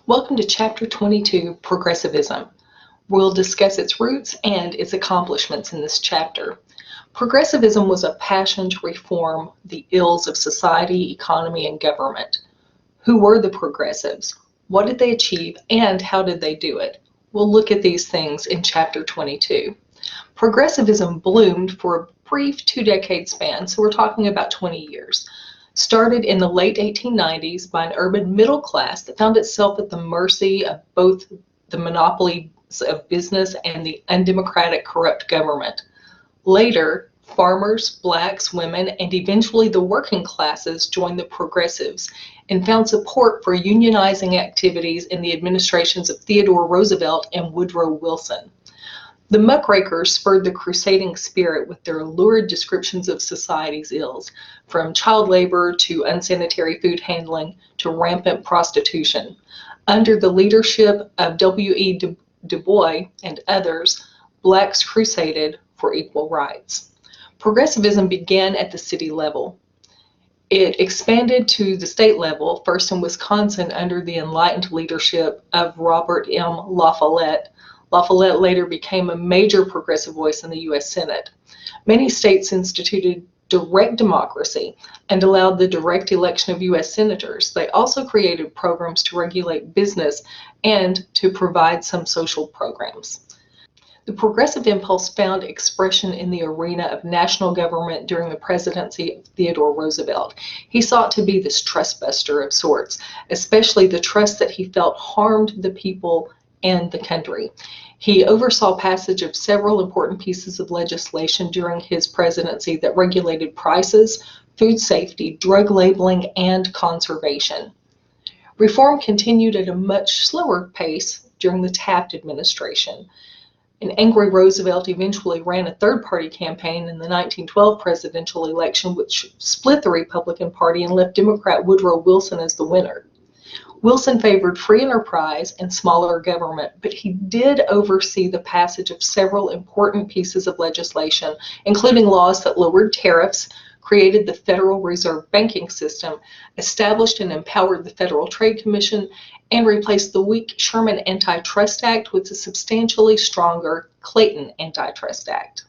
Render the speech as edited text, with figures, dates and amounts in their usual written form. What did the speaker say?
Welcome to Chapter 22, Progressivism. We'll discuss its roots and its accomplishments in this chapter. Progressivism was a passion to reform the ills of society, economy, and government. Who were the progressives? What did they achieve, and how did they do it? We'll look at these things in Chapter 22. Progressivism bloomed for a brief two-decade span, so we're talking about 20 years. Started in the late 1890s by an urban middle class that found itself at the mercy of both the monopolies of business and the undemocratic, corrupt government. Later, farmers, blacks, women, and eventually the working classes joined the progressives and found support for unionizing activities in the administrations of Theodore Roosevelt and Woodrow Wilson. The muckrakers spurred the crusading spirit with their lurid descriptions of society's ills, from child labor to unsanitary food handling to rampant prostitution. Under the leadership of W.E. Du Bois and others, blacks crusaded for equal rights. Progressivism began at the city level. It expanded to the state level, first in Wisconsin under the enlightened leadership of Robert M. La Follette. La Follette later became a major progressive voice in the U.S. Senate. Many states instituted direct democracy and allowed the direct election of U.S. senators. They also created programs to regulate business and to provide some social programs. The progressive impulse found expression in the arena of national government during the presidency of Theodore Roosevelt. He sought to be this trust buster of sorts, especially the trust that he felt harmed the people and the country. He oversaw passage of several important pieces of legislation during his presidency that regulated prices, food safety, drug labeling, and conservation. Reform continued at a much slower pace during the Taft administration. An angry Roosevelt eventually ran a third-party campaign in the 1912 presidential election, which split the Republican Party and left Democrat Woodrow Wilson as the winner. Wilson favored free enterprise and smaller government, but he did oversee the passage of several important pieces of legislation, including laws that lowered tariffs, created the Federal Reserve banking system, established and empowered the Federal Trade Commission, and replaced the weak Sherman Antitrust Act with a substantially stronger Clayton Antitrust Act.